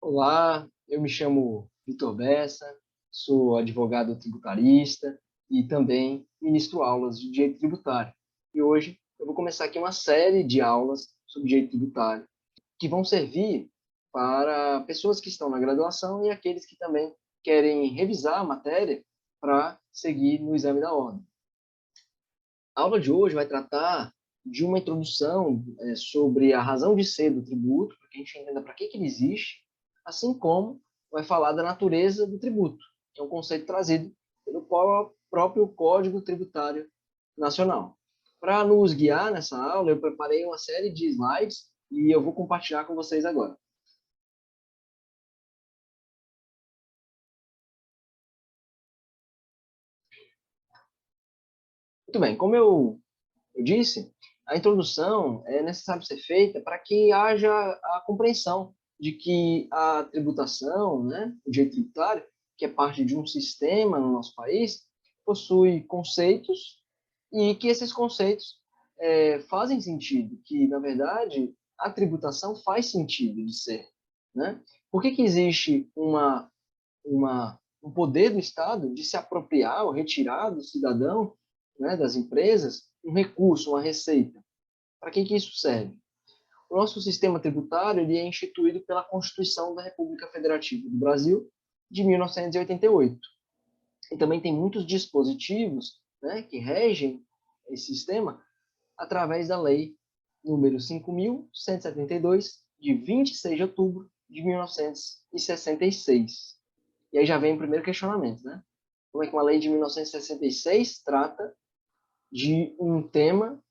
Olá, eu me chamo Vitor Bessa, sou advogado tributarista e também ministro aulas de direito tributário. E hoje eu vou começar aqui uma série de aulas sobre direito tributário que vão servir para pessoas que estão na graduação e aqueles que também querem revisar a matéria para seguir no exame da ordem. A aula de hoje vai tratar de uma introdução sobre a razão de ser do tributo, para que a gente entenda para que ele existe, assim como vai falar da natureza do tributo, que é um conceito trazido pelo próprio Código Tributário Nacional. Para nos guiar nessa aula, eu preparei uma série de slides e eu vou compartilhar com vocês agora. Muito bem, como eu disse, a introdução é necessário ser feita para que haja a compreensão de que a tributação, né, o direito tributário, que é parte de um sistema no nosso país, possui conceitos e que esses conceitos fazem sentido, que, na verdade, a tributação faz sentido de ser. Né? Por que existe um poder do Estado de se apropriar ou retirar do cidadão, né, das empresas, um recurso, uma receita? Para que isso serve? O nosso sistema tributário ele é instituído pela Constituição da República Federativa do Brasil, de 1988. E também tem muitos dispositivos, né, que regem esse sistema através da Lei número 5.172, de 26 de outubro de 1966. E aí já vem o primeiro questionamento, né? Como é que uma lei de 1966 trata de um tema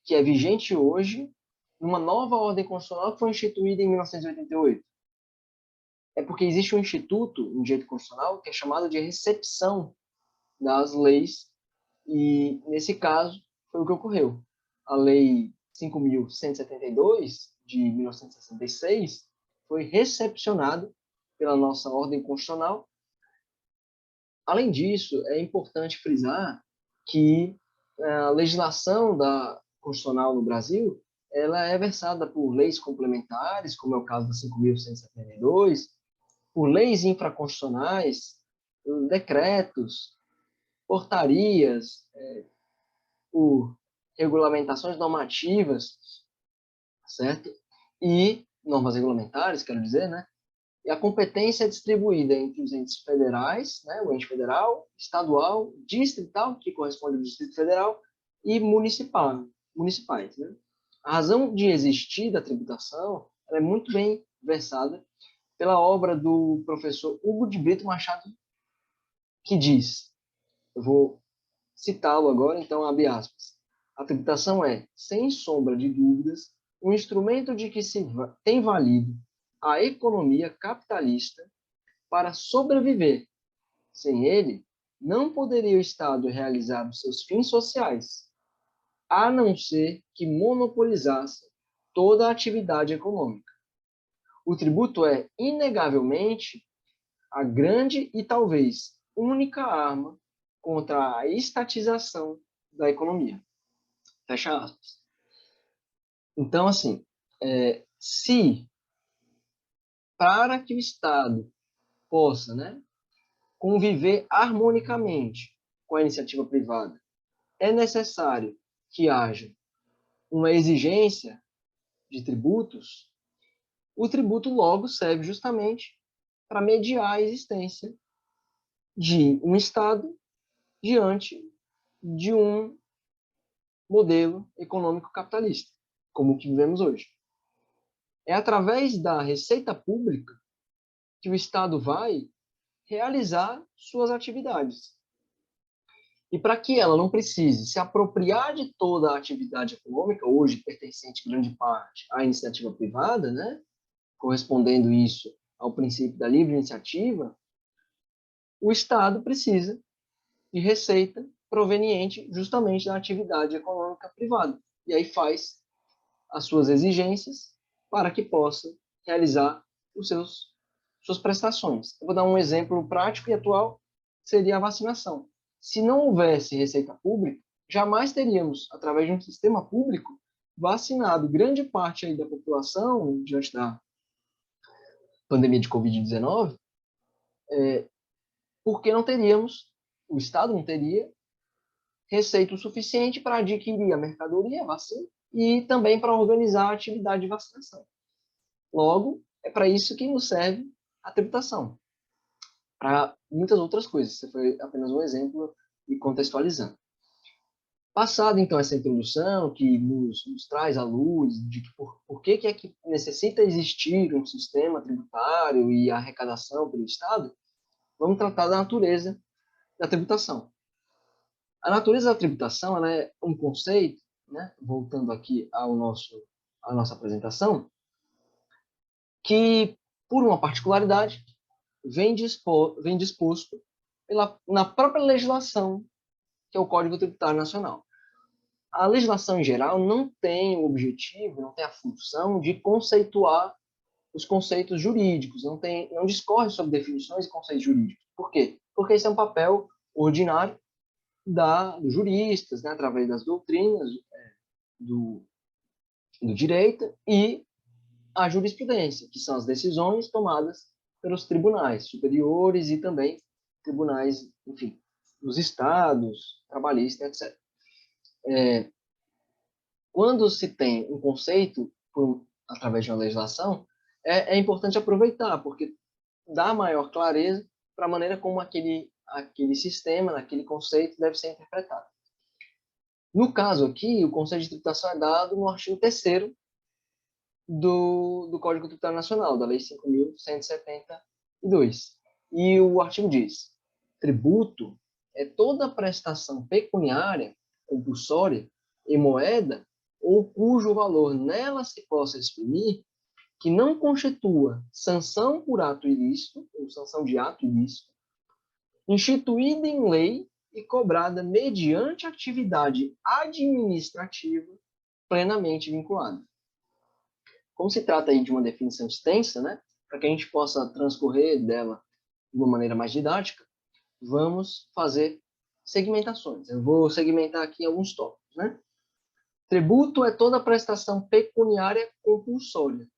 que é vigente hoje, numa nova ordem constitucional que foi instituída em 1988? É porque existe um instituto no direito constitucional que é chamado de recepção das leis, e nesse caso foi o que ocorreu. A Lei 5.172, de 1966, foi recepcionada pela nossa ordem constitucional. Além disso, é importante frisar que a legislação constitucional no Brasil ela é versada por leis complementares, como é o caso da 5.172, por leis infraconstitucionais, por decretos, portarias, por regulamentações normativas, certo? E normas regulamentares, quero dizer, né? E a competência é distribuída entre os entes federais, né, o ente federal, estadual, distrital, que corresponde ao Distrito Federal, e municipais. Né? A razão de existir da tributação é muito bem versada pela obra do professor Hugo de Brito Machado, que diz, eu vou citá-lo agora, então abre aspas, a tributação é, sem sombra de dúvidas, um instrumento de que se tem valido a economia capitalista para sobreviver. Sem ele, não poderia o Estado realizar os seus fins sociais, a não ser que monopolizasse toda a atividade econômica. O tributo é, inegavelmente, a grande e talvez única arma contra a estatização da economia. Fecha aspas. Então, assim, se para que o Estado possa, né, conviver harmonicamente com a iniciativa privada, é necessário que haja uma exigência de tributos, o tributo logo serve justamente para mediar a existência de um Estado diante de um modelo econômico capitalista, como o que vivemos hoje. É através da receita pública que o Estado vai realizar suas atividades. E para que ela não precise se apropriar de toda a atividade econômica, hoje pertencente grande parte à iniciativa privada, né, correspondendo isso ao princípio da livre iniciativa, o Estado precisa de receita proveniente justamente da atividade econômica privada. E aí faz as suas exigências para que possa realizar suas prestações. Eu vou dar um exemplo prático e atual, seria a vacinação. Se não houvesse receita pública, jamais teríamos, através de um sistema público, vacinado grande parte aí da população diante pandemia de Covid-19, porque não teríamos, o Estado não teria receita o suficiente para adquirir a mercadoria, a vacina, e também para organizar a atividade de vacinação. Logo, é para isso que nos serve a tributação, para muitas outras coisas. Esse foi apenas um exemplo e contextualizando. Passada, então, essa introdução que nos traz à luz de que por que é que necessita existir um sistema tributário e arrecadação pelo Estado, vamos tratar da natureza da tributação. A natureza da tributação ela é um conceito, né, voltando aqui à nossa apresentação, que, por uma particularidade, vem disposto na própria legislação, que é o Código Tributário Nacional. A legislação em geral não tem o objetivo, não tem a função de conceituar os conceitos jurídicos, não discorre sobre definições e conceitos jurídicos. Por quê? Porque esse é um papel ordinário dos juristas, né, através das doutrinas do direito e a jurisprudência, que são as decisões tomadas pelos tribunais superiores e também tribunais, enfim, dos estados, trabalhistas, etc. Quando se tem um conceito através de uma legislação, é importante aproveitar, porque dá maior clareza para a maneira como aquele sistema, aquele conceito deve ser interpretado. No caso aqui, o conceito de tributação é dado no artigo 3º do Código Tributário Nacional, da Lei 5.172. E o artigo diz: tributo é toda prestação pecuniária, compulsória, em moeda, ou cujo valor nela se possa exprimir, que não constitua sanção por ato ilícito, ou sanção de ato ilícito, instituída em lei e cobrada mediante atividade administrativa plenamente vinculada. Como se trata aí de uma definição extensa, né, para que a gente possa transcorrer dela de uma maneira mais didática, vamos fazer segmentações. Eu vou segmentar aqui alguns tópicos, né? Tributo é toda prestação pecuniária compulsória. O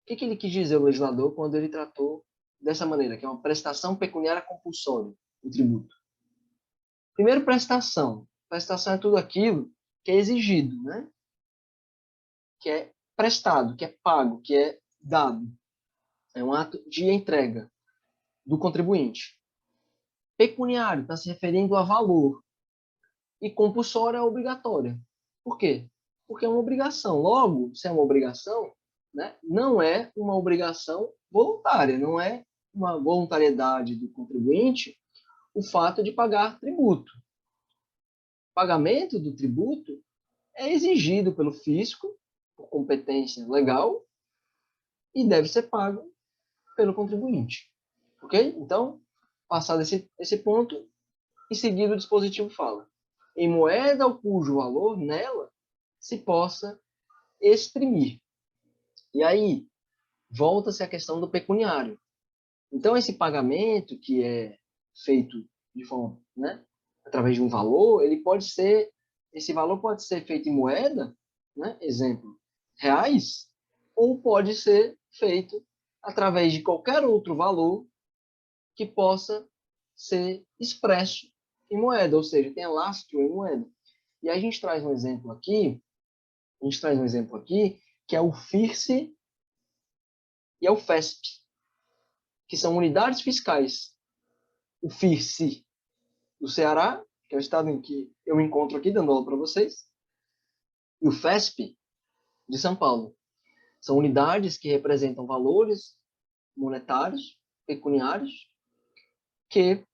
que ele quis dizer, o legislador, quando ele tratou dessa maneira, que é uma prestação pecuniária compulsória, o tributo? Primeiro, prestação. Prestação é tudo aquilo que é exigido, né? Que é prestado, que é pago, que é dado. É um ato de entrega do contribuinte. Pecuniário está se referindo a valor. E compulsória é obrigatória. Por quê? Porque é uma obrigação. Logo, se é uma obrigação, né, não é uma obrigação voluntária, não é uma voluntariedade do contribuinte o fato de pagar tributo. O pagamento do tributo é exigido pelo fisco, por competência legal, e deve ser pago pelo contribuinte. Ok? Então, passado esse ponto, em seguida o dispositivo fala: em moeda ou cujo valor nela se possa exprimir. E aí, volta-se a questão do pecuniário. Então, esse pagamento que é feito de forma, né, através de um valor, esse valor pode ser feito em moeda, né, exemplo, reais, ou pode ser feito através de qualquer outro valor que possa ser expresso em moeda, ou seja, tenha lastro em moeda. E aí a gente traz um exemplo aqui, que é o FIRCE e é o FESP, que são unidades fiscais. O FIRCE do Ceará, que é o estado em que eu me encontro aqui dando aula para vocês, e o FESP de São Paulo. São unidades que representam valores monetários, pecuniários, que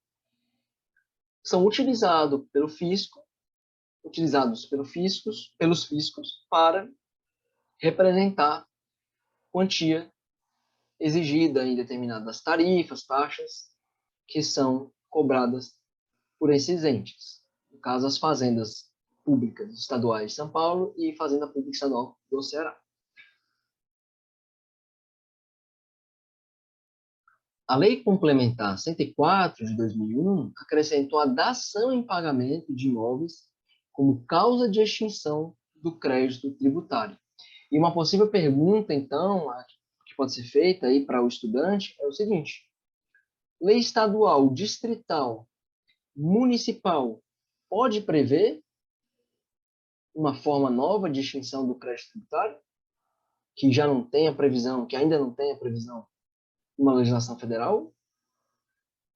são utilizados pelos fiscos para representar quantia exigida em determinadas tarifas, taxas, que são cobradas por esses entes. No caso, as fazendas públicas estaduais de São Paulo e Fazenda Pública Estadual do Ceará. A Lei Complementar 104 de 2001 acrescentou a dação em pagamento de imóveis como causa de extinção do crédito tributário. E uma possível pergunta, então, que pode ser feita aí para o estudante é o seguinte: lei estadual, distrital, municipal pode prever uma forma nova de extinção do crédito tributário, que já não tem a previsão, que ainda não tem a previsão numa legislação federal?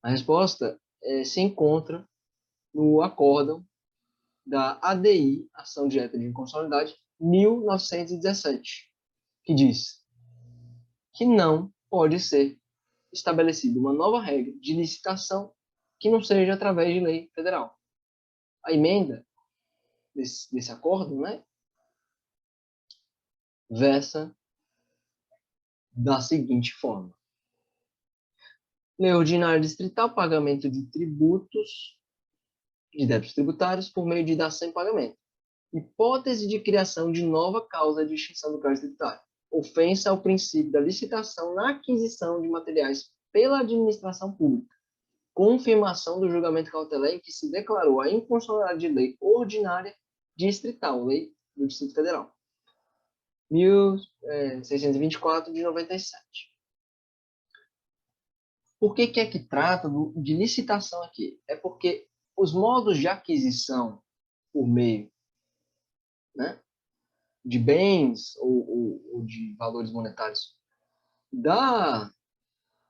A resposta se encontra no acórdão da ADI, Ação Direta de Inconstitucionalidade, 1917, que diz que não pode ser estabelecida uma nova regra de licitação que não seja através de lei federal. A emenda desse acordo, né, versa da seguinte forma: lei ordinária distrital, pagamento de tributos, de débitos tributários por meio de dação em pagamento. Hipótese de criação de nova causa de extinção do crédito tributário. Ofensa ao princípio da licitação na aquisição de materiais pela administração pública. Confirmação do julgamento cautelar em que se declarou a inconstitucionalidade de lei ordinária distrital, lei do Distrito Federal. 1624 de 97. Por que é que trata de licitação aqui? É porque os modos de aquisição por meio, né, de bens ou de valores monetários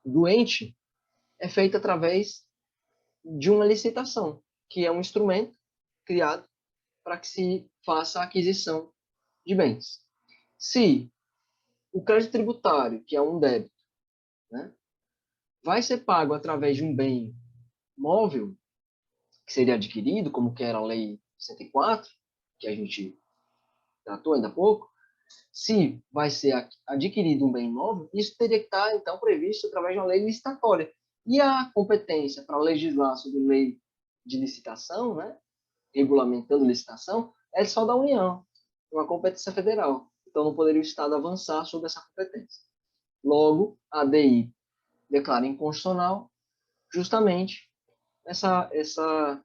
do ente é feita através de uma licitação, que é um instrumento criado para que se faça a aquisição de bens. Se o crédito tributário, que é um débito, né, vai ser pago através de um bem móvel, que seria adquirido, como que era a Lei 104, que a gente tratou ainda há pouco, se vai ser adquirido um bem móvel, isso teria que estar, então, previsto através de uma lei licitatória. E a competência para legislar sobre lei de licitação, né, regulamentando licitação, é só da União, uma competência federal. Então, não poderia o Estado avançar sobre essa competência. Logo, a ADI declara inconstitucional justamente essa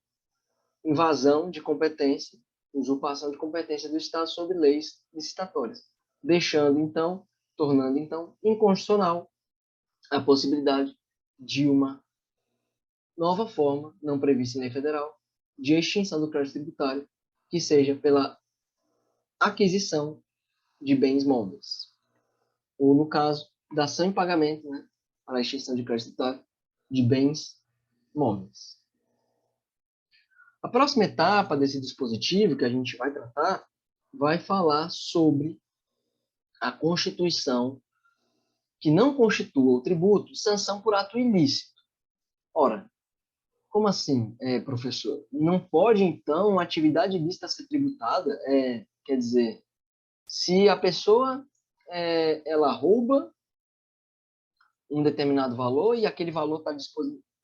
invasão de competência, usurpação de competência do Estado sobre leis licitatórias, tornando então inconstitucional a possibilidade de uma nova forma, não prevista em lei federal, de extinção do crédito tributário, que seja pela aquisição de bens móveis, ou no caso, dação em pagamento, né, para a extinção de crédito tributário de bens móveis. A próxima etapa desse dispositivo que a gente vai tratar vai falar sobre a constituição que não constitua o tributo sanção por ato ilícito. Ora, como assim, professor? Não pode, então, uma atividade ilícita ser tributada? Quer dizer, se a pessoa ela rouba um determinado valor e aquele valor está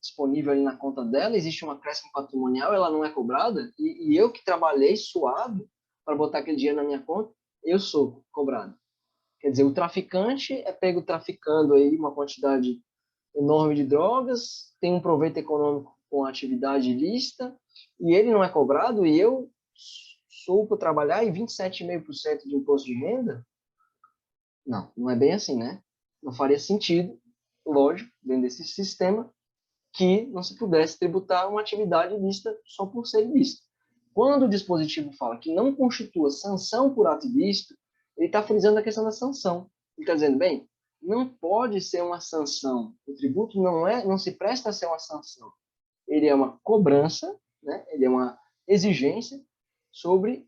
disponível ali na conta dela, existe um acréscimo patrimonial, ela não é cobrada, e eu que trabalhei suado para botar aquele dinheiro na minha conta, eu sou cobrado. Quer dizer, o traficante é pego traficando aí uma quantidade enorme de drogas, tem um proveito econômico com a atividade ilícita, e ele não é cobrado, e eu sou para trabalhar e 27,5% de imposto de renda? Não, não é bem assim, né? Não faria sentido, lógico, dentro desse sistema, que não se pudesse tributar uma atividade ilícita só por ser ilícita. Quando o dispositivo fala que não constitua sanção por ato ilícito, ele está frisando a questão da sanção. Ele está dizendo, bem, não pode ser uma sanção. O tributo não se presta a ser uma sanção. Ele é uma cobrança, né? Ele é uma exigência sobre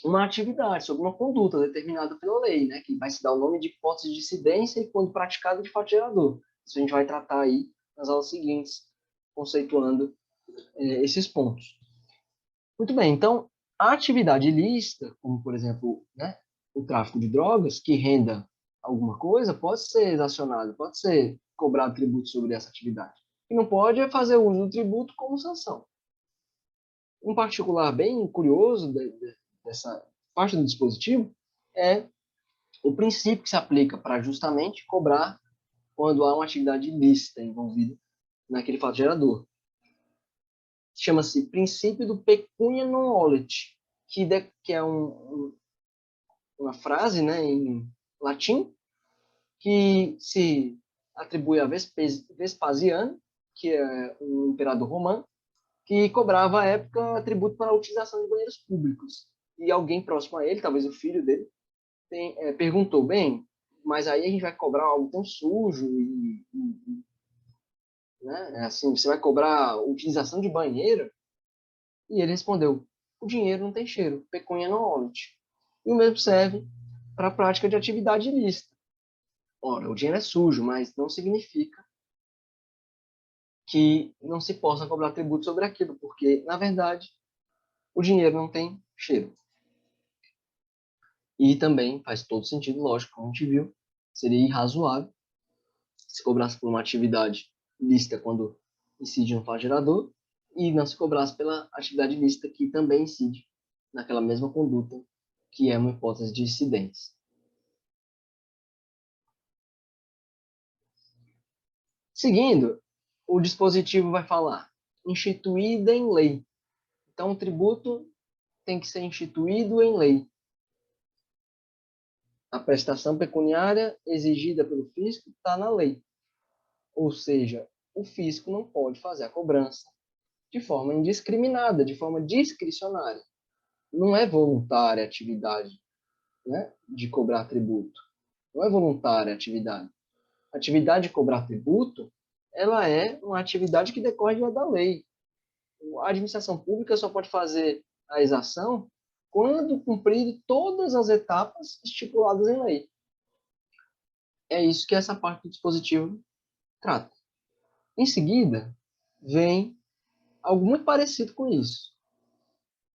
uma atividade, sobre uma conduta determinada pela lei, né? Que vai se dar o nome de hipótese de incidência e, quando praticada, de fato gerador. Isso a gente vai tratar aí nas aulas seguintes, conceituando esses pontos. Muito bem, então, a atividade ilícita, como, por exemplo, né, o tráfico de drogas, que renda alguma coisa, pode ser exacionado, pode ser cobrado tributo sobre essa atividade. E não pode é fazer uso do tributo como sanção. Um particular bem curioso dessa parte do dispositivo é o princípio que se aplica para justamente cobrar quando há uma atividade ilícita envolvida naquele fato gerador. Chama-se princípio do pecunia non olet, que é uma frase, né, em latim, que se atribui a Vespasiano, que é um imperador romano, que cobrava à época tributo para a utilização de banheiros públicos. E alguém próximo a ele, talvez o filho dele, perguntou, bem, mas aí a gente vai cobrar algo tão sujo né? Assim, você vai cobrar a utilização de banheiro? E ele respondeu, o dinheiro não tem cheiro, pecunia non olet. E o mesmo serve para a prática de atividade ilícita. Ora, o dinheiro é sujo, mas não significa que não se possa cobrar tributo sobre aquilo, porque, na verdade, o dinheiro não tem cheiro. E também faz todo sentido, lógico, como a gente viu, seria irrazoável se cobrasse por uma atividade lícita quando incide no flagelador e não se cobrasse pela atividade lícita que também incide naquela mesma conduta, que é uma hipótese de incidência. Seguindo, o dispositivo vai falar instituída em lei. Então, o tributo tem que ser instituído em lei. A prestação pecuniária exigida pelo fisco está na lei. Ou seja, o fisco não pode fazer a cobrança de forma indiscriminada, de forma discricionária. Não é voluntária a atividade, né, de cobrar tributo. Não é voluntária a atividade. A atividade de cobrar tributo, ela é uma atividade que decorre da lei. A administração pública só pode fazer a exação quando cumprir todas as etapas estipuladas em lei. É isso que essa parte do dispositivo trata. Em seguida, vem algo muito parecido com isso.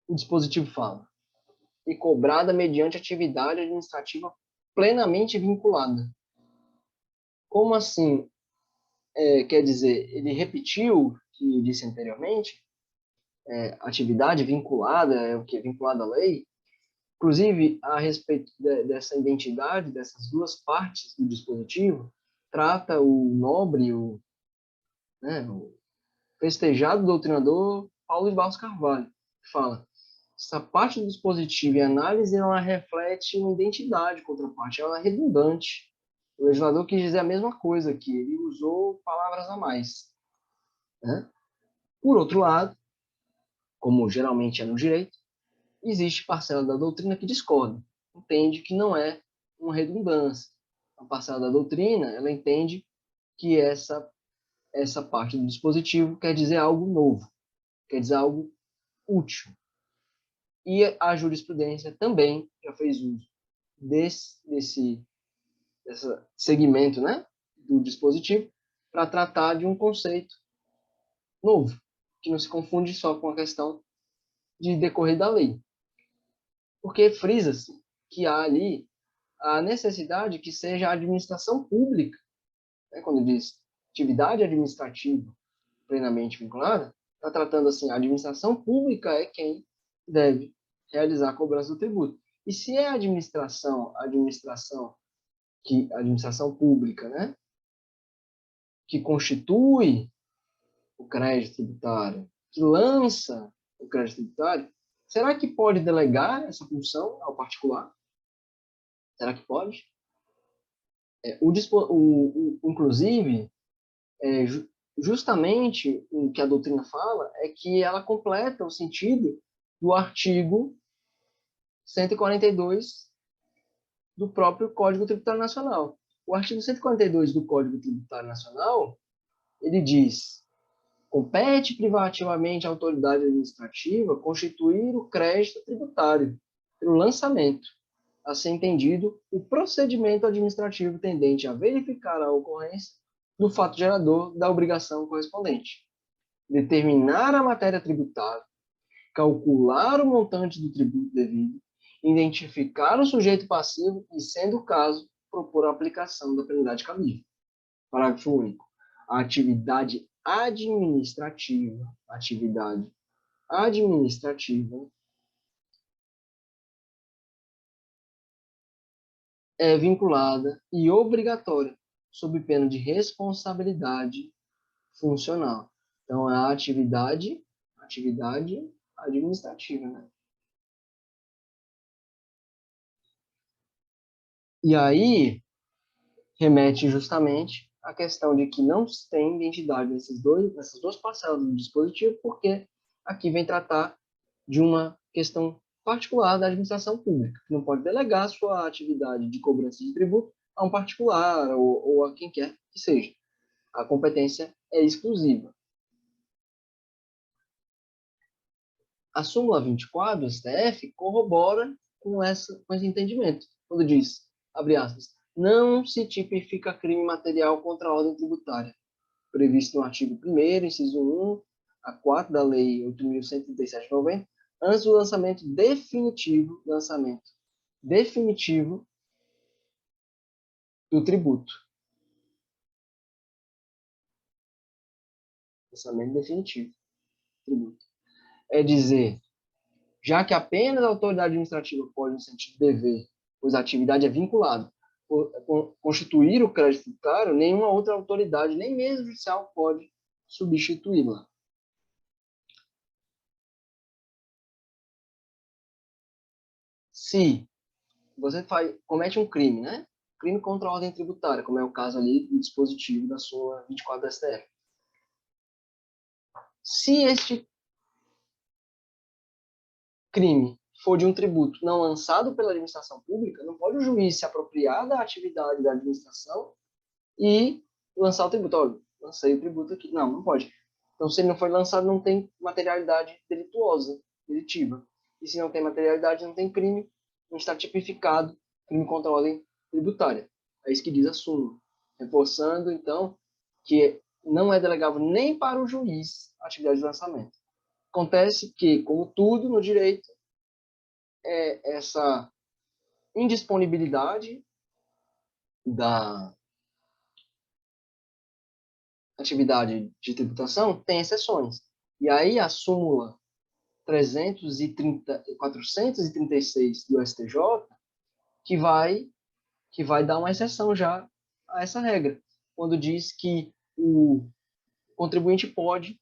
O dispositivo fala: e cobrada mediante atividade administrativa plenamente vinculada. Como assim? Quer dizer, ele repetiu o que disse anteriormente, atividade vinculada, é o que? Vinculada à lei. Inclusive, a respeito dessa identidade, dessas duas partes do dispositivo, trata o nobre, o festejado doutrinador Paulo de Barros Carvalho, que fala: essa parte do dispositivo e análise ela reflete uma identidade contraparte, ela é redundante. O legislador quis dizer a mesma coisa aqui, ele usou palavras a mais. Né? Por outro lado, como geralmente é no direito, existe parcela da doutrina que discorda, entende que não é uma redundância. A parcela da doutrina, ela entende que essa parte do dispositivo quer dizer algo novo, quer dizer algo útil. E a jurisprudência também já fez uso desse segmento, né, do dispositivo para tratar de um conceito novo, que não se confunde só com a questão de decorrer da lei. Porque frisa-se que há ali a necessidade que seja a administração pública, né, quando diz atividade administrativa plenamente vinculada, está tratando assim, a administração pública é quem deve realizar a cobrança do tributo. E se é a administração pública, né, que constitui o crédito tributário, que lança o crédito tributário, será que pode delegar essa função ao particular? Será que pode? Inclusive, é, justamente o que a doutrina fala é que ela completa o sentido do artigo 142 do próprio Código Tributário Nacional. O artigo 142 do Código Tributário Nacional, ele diz: compete privativamente à autoridade administrativa constituir o crédito tributário pelo lançamento, a ser entendido o procedimento administrativo tendente a verificar a ocorrência do fato gerador da obrigação correspondente, determinar a matéria tributável, calcular o montante do tributo devido, identificar o sujeito passivo e, sendo o caso, propor a aplicação da penalidade cabível. Parágrafo único. A atividade administrativa é vinculada e obrigatória, sob pena de responsabilidade funcional. Então, é a atividade administrativa, né? E aí, remete justamente à questão de que não se tem identidade nessas duas parcelas do dispositivo, porque aqui vem tratar de uma questão particular da administração pública, que não pode delegar sua atividade de cobrança de tributo a um particular ou a quem quer que seja. A competência é exclusiva. A súmula 24 do STF corrobora com esse entendimento, quando diz, abre aspas, não se tipifica crime material contra a ordem tributária, previsto no artigo 1º, inciso 1, a 4 da Lei 8.137/90, antes do lançamento definitivo do tributo. Lançamento definitivo do tributo. É dizer, já que apenas a autoridade administrativa pode, no sentido de dever, pois a atividade é vinculada, constituir o crédito tributário, nenhuma outra autoridade, nem mesmo judicial, pode substituí-la. Se você comete um crime, né? Crime contra a ordem tributária, como é o caso ali do dispositivo da súmula 24 da STF. Se este crime for de um tributo não lançado pela administração pública, não pode o juiz se apropriar da atividade da administração e lançar o tributo. Olha, lancei o tributo aqui. Não, não pode. Então, se ele não foi lançado, não tem materialidade delituosa, delitiva. E se não tem materialidade, não tem crime, não está tipificado crime contra a ordem tributária. É isso que diz a súmula. Reforçando, então, que não é delegável nem para o juiz a atividade de lançamento. Acontece que, como tudo no direito, essa indisponibilidade da atividade de tributação tem exceções. E aí a súmula 436 do STJ que vai dar uma exceção já a essa regra, quando diz que o contribuinte pode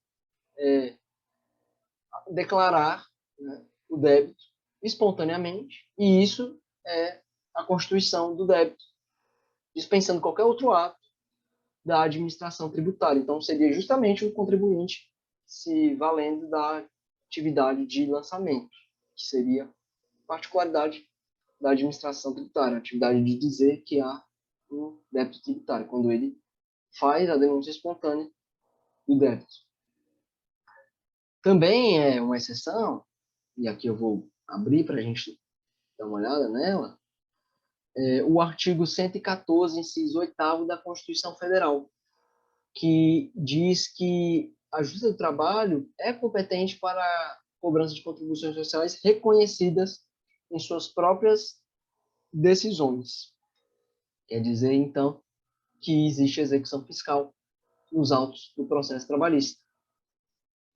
declarar, né, o débito espontaneamente, e isso é a constituição do débito, dispensando qualquer outro ato da administração tributária. Então, seria justamente o contribuinte se valendo da atividade de lançamento, que seria particularidade da administração tributária, a atividade de dizer que há um débito tributário, quando ele faz a denúncia espontânea do débito. Também é uma exceção, e aqui eu vou abrir para a gente dar uma olhada nela, o artigo 114, inciso 8º da Constituição Federal, que diz que a Justiça do Trabalho é competente para a cobrança de contribuições sociais reconhecidas em suas próprias decisões. Quer dizer, então, que existe execução fiscal nos autos do processo trabalhista.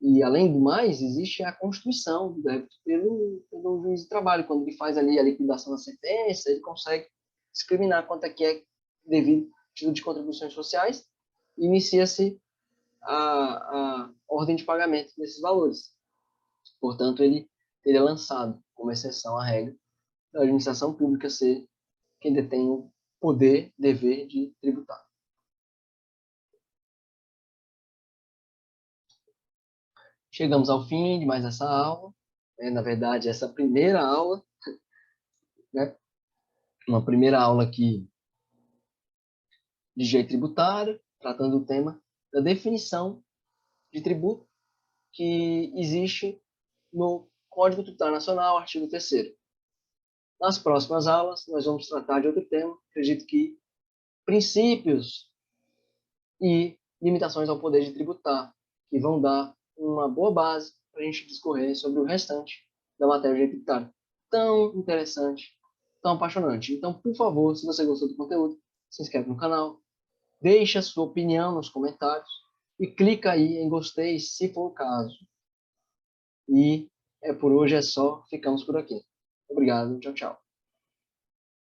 E, além do mais, existe a constituição do débito pelo juiz de trabalho. Quando ele faz ali a liquidação da sentença, ele consegue discriminar quanto é que é devido título de contribuições sociais e inicia-se a ordem de pagamento desses valores. Portanto, ele é lançado como exceção à regra da administração pública ser quem detém o poder, dever de tributar. Chegamos ao fim de mais essa aula, na verdade, essa primeira aula, né? Uma primeira aula aqui de direito tributário, tratando do tema da definição de tributo que existe no Código Tributário Nacional, artigo 3º. Nas próximas aulas, nós vamos tratar de outro tema, acredito que princípios e limitações ao poder de tributar, que vão dar uma boa base para a gente discorrer sobre o restante da matéria de direito tributário. Tão interessante, tão apaixonante. Então, por favor, se você gostou do conteúdo, se inscreve no canal, deixa a sua opinião nos comentários e clica aí em gostei, se for o caso. E por hoje é só, ficamos por aqui. Obrigado, tchau, tchau.